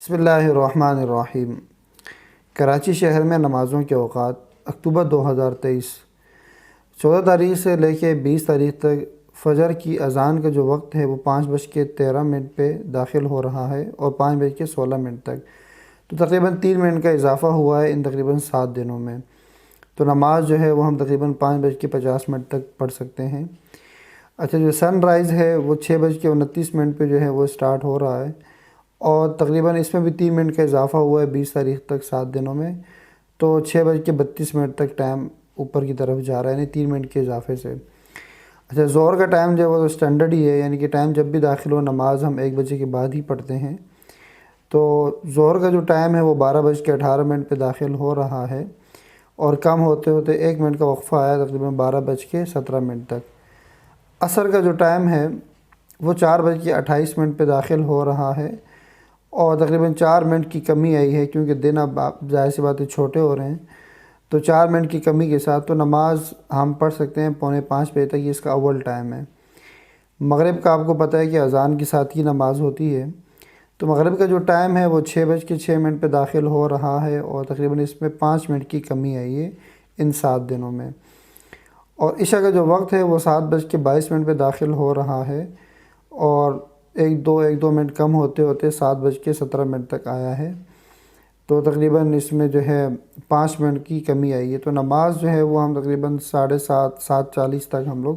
بسم اللہ الرحمن الرحیم۔ کراچی شہر میں نمازوں کے اوقات اکتوبر 2023 14 تاریخ سے لے کے 20 تاریخ تک فجر کی اذان کا جو وقت ہے وہ 5:13 پہ داخل ہو رہا ہے اور 5:16 تک، تو تقریباً 3 منٹ کا اضافہ ہوا ہے ان تقریباً 7 دنوں میں۔ تو نماز جو ہے وہ ہم تقریباً 5:50 تک پڑھ سکتے ہیں۔ اچھا، جو سن رائز ہے وہ 6:29 پہ جو ہے وہ سٹارٹ ہو رہا ہے اور تقریباً اس میں بھی 3 منٹ کا اضافہ ہوا ہے 20 تاریخ تک 7 دنوں میں، تو 6:32 تک ٹائم اوپر کی طرف جا رہا ہے، یعنی 3 منٹ کے اضافے سے۔ اچھا، ظہر کا ٹائم جو ہے وہ تو اسٹینڈرڈ ہی ہے، یعنی کہ ٹائم جب بھی داخل ہو نماز ہم 1 بجے کے بعد ہی پڑھتے ہیں۔ تو ظہر کا جو ٹائم ہے وہ 12:18 پہ داخل ہو رہا ہے اور کم ہوتے ہوتے 1 منٹ کا وقفہ آیا تقریباً 12:17 تک۔ عصر کا جو ٹائم ہے وہ 4:28 پہ داخل ہو رہا ہے اور تقریباً 4 منٹ کی کمی آئی ہے، کیونکہ دن اب ظاہر سی باتیں چھوٹے ہو رہے ہیں، تو 4 منٹ کی کمی کے ساتھ تو نماز ہم پڑھ سکتے ہیں 4:45 بجے تک، یہ اس کا اول ٹائم ہے۔ مغرب کا آپ کو پتہ ہے کہ اذان کے ساتھ ہی نماز ہوتی ہے، تو مغرب کا جو ٹائم ہے وہ 6:06 پہ داخل ہو رہا ہے اور تقریباً اس میں 5 منٹ کی کمی آئی ہے ان 7 دنوں میں۔ اور عشاء کا جو وقت ہے وہ 7:22 پہ داخل ہو رہا ہے اور ایک دو منٹ کم ہوتے ہوتے 7:17 تک آیا ہے، تو تقریباً اس میں جو ہے 5 منٹ کی کمی آئی ہے۔ تو نماز جو ہے وہ ہم تقریباً 7:30 7:40 تک ہم لوگ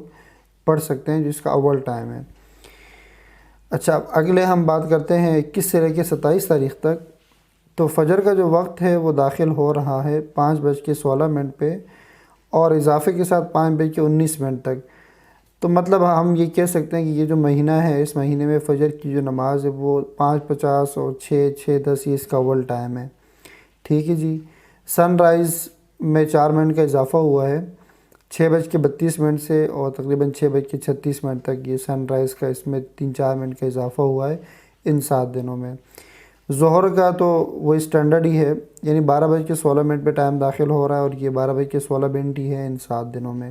پڑھ سکتے ہیں، جس کا اول ٹائم ہے۔ اچھا، اب اگلے ہم بات کرتے ہیں 21 سے لے کے 27 تاریخ تک۔ تو فجر کا جو وقت ہے وہ داخل ہو رہا ہے 5:16 پہ اور اضافے کے ساتھ 5:19 تک۔ تو مطلب ہم یہ کہہ سکتے ہیں کہ یہ جو مہینہ ہے، اس مہینے میں فجر کی جو نماز ہے وہ 5:50 اور 6:10 یہ اس کا اول ٹائم ہے۔ ٹھیک ہے جی۔ سن رائز میں 4 منٹ کا اضافہ ہوا ہے 6:32 سے اور تقریباً 6:36 تک، یہ سن رائز کا اس میں 3-4 منٹ کا اضافہ ہوا ہے ان 7 دنوں میں۔ ظہر کا تو وہ اسٹینڈرڈ ہی ہے، یعنی 12:16 پہ ٹائم داخل ہو رہا ہے اور یہ 12:16 ہی ہے ان 7 دنوں میں۔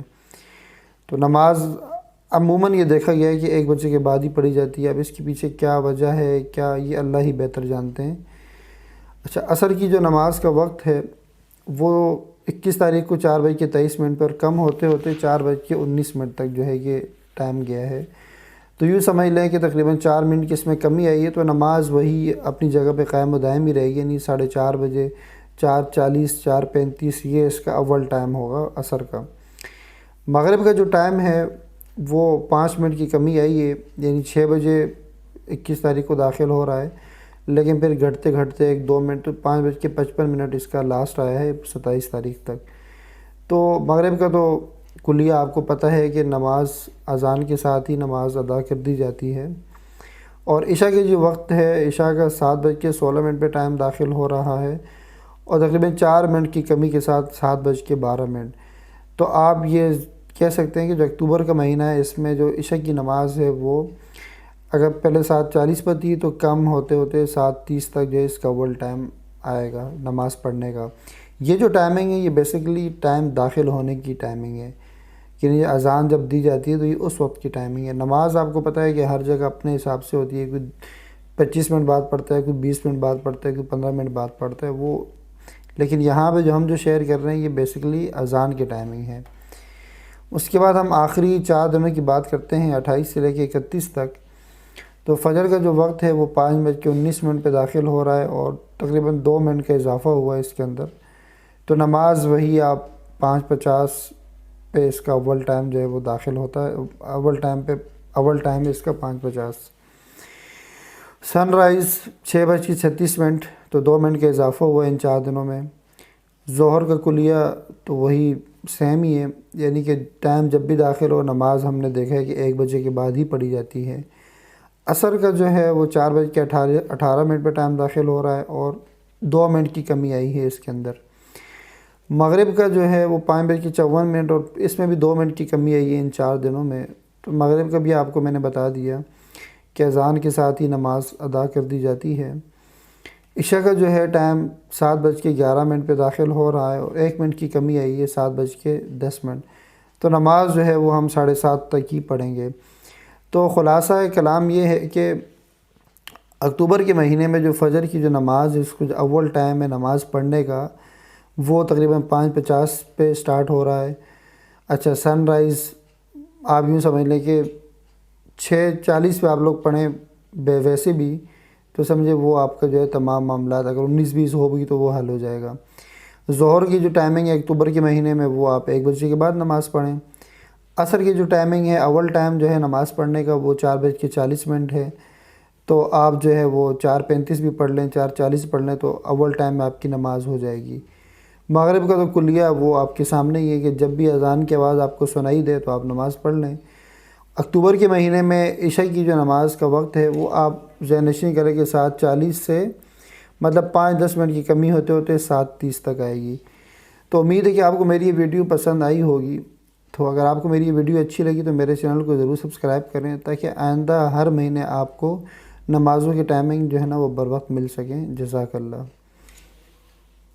تو نماز عموماً یہ دیکھا گیا ہے کہ 1 بجے کے بعد ہی پڑھی جاتی ہے، اب اس کے پیچھے کیا وجہ ہے، کیا یہ اللہ ہی بہتر جانتے ہیں۔ اچھا، عصر کی جو نماز کا وقت ہے وہ 21 تاریخ کو 4:23 پر کم ہوتے ہوتے 4:19 تک جو ہے یہ ٹائم گیا ہے۔ تو یوں سمجھ لیں کہ تقریباً 4 منٹ کی اس میں کمی آئی ہے، تو نماز وہی اپنی جگہ پہ قائم و دائم ہی رہے گی، یعنی 4:30 بجے 4:40 4:35 یہ اس کا اول ٹائم ہوگا عصر کا۔ مغرب کا جو ٹائم ہے وہ 5 منٹ کی کمی آئی ہے، یعنی 6 بجے 21 تاریخ کو داخل ہو رہا ہے، لیکن پھر گھٹتے گھٹتے 1-2 منٹ، تو 5:55 اس کا لاسٹ آیا ہے 27 تاریخ تک۔ تو مغرب کا تو کلیہ آپ کو پتہ ہے کہ نماز اذان کے ساتھ ہی نماز ادا کر دی جاتی ہے۔ اور عشاء کے جو وقت ہے، عشاء کا 7:16 پہ ٹائم داخل ہو رہا ہے اور تقریباً 4 منٹ کی کمی کے ساتھ 7:12۔ تو آپ یہ کہہ سکتے ہیں کہ جو اکتوبر کا مہینہ ہے اس میں جو عشاء کی نماز ہے وہ اگر پہلے 7:40 پر تھی تو کم ہوتے ہوتے 7:30 تک جو ہے اس کا اول ٹائم آئے گا نماز پڑھنے کا۔ یہ جو ٹائمنگ ہے یہ بیسیکلی ٹائم داخل ہونے کی ٹائمنگ ہے، کہ یہ اذان جب دی جاتی ہے تو یہ اس وقت کی ٹائمنگ ہے۔ نماز آپ کو پتہ ہے کہ ہر جگہ اپنے حساب سے ہوتی ہے، کوئی 25 منٹ بعد پڑھتا ہے، کوئی 20 منٹ بعد پڑھتا ہے، کوئی 15 منٹ بعد پڑھتا ہے وہ، لیکن یہاں پہ جو ہم جو شیئر کر رہے ہیں یہ بیسیکلی اذان کی ٹائمنگ ہے۔ اس کے بعد ہم آخری 4 دنوں کی بات کرتے ہیں 28 سے لے کے 31 تک۔ تو فجر کا جو وقت ہے وہ 5:19 پہ داخل ہو رہا ہے اور تقریباً 2 منٹ کا اضافہ ہوا ہے اس کے اندر۔ تو نماز وہی آپ 5:50 پہ اس کا اول ٹائم جو ہے وہ داخل ہوتا ہے، اول ٹائم ہے اس کا 5:50۔ سن رائز 6:36، تو 2 منٹ کا اضافہ ہوا ہے ان 4 دنوں میں۔ ظہر کا کلیہ تو وہی سیم ہی ہے، یعنی کہ ٹائم جب بھی داخل ہو نماز ہم نے دیکھا ہے کہ 1 بجے کے بعد ہی پڑھی جاتی ہے۔ عصر کا جو ہے وہ 4:18 پہ ٹائم داخل ہو رہا ہے اور 2 منٹ کی کمی آئی ہے اس کے اندر۔ مغرب کا جو ہے وہ 5:54 اور اس میں بھی 2 منٹ کی کمی آئی ہے ان 4 دنوں میں۔ تو مغرب کا بھی آپ کو میں نے بتا دیا کہ اذان کے ساتھ ہی نماز ادا کر دی جاتی ہے۔ عشاء کا جو ہے ٹائم 7:11 پہ داخل ہو رہا ہے اور 1 منٹ کی کمی آئی ہے 7:10۔ تو نماز جو ہے وہ ہم 7:30 تک ہی پڑھیں گے۔ تو خلاصہ کلام یہ ہے کہ اکتوبر کے مہینے میں جو فجر کی جو نماز ہے، اس کو جو اول ٹائم ہے نماز پڑھنے کا، وہ تقریباً 5:50 پہ سٹارٹ ہو رہا ہے۔ اچھا، سن رائز آپ یوں سمجھ لیں کہ 6:40 پہ آپ لوگ پڑھیں ویسے بھی تو سمجھے وہ آپ کا جو ہے تمام معاملات، اگر 19-20 ہوگی تو وہ حل ہو جائے گا۔ ظہر کی جو ٹائمنگ ہے اکتوبر کے مہینے میں، وہ آپ 1 بجے کے بعد نماز پڑھیں۔ عصر کی جو ٹائمنگ ہے، اول ٹائم جو ہے نماز پڑھنے کا، وہ 4:40 ہے، تو آپ جو ہے وہ 4:35 بھی پڑھ لیں، 4:40 پڑھ لیں تو اول ٹائم میں آپ کی نماز ہو جائے گی۔ مغرب کا تو کلیہ وہ آپ کے سامنے ہی ہے کہ جب بھی اذان کی آواز آپ کو سنائی دے تو آپ نماز پڑھ لیں۔ اکتوبر کے مہینے میں عشاء کی جو نماز کا وقت ہے، وہ آپ ذہن نشین کریں کہ 7:40 سے مطلب 5-10 منٹ کی کمی ہوتے ہوتے 7:30 تک آئے گی۔ تو امید ہے کہ آپ کو میری یہ ویڈیو پسند آئی ہوگی۔ تو اگر آپ کو میری یہ ویڈیو اچھی لگی تو میرے چینل کو ضرور سبسکرائب کریں، تاکہ آئندہ ہر مہینے آپ کو نمازوں کی ٹائمنگ جو ہے نا وہ بر وقت مل سکیں۔ جزاک اللہ۔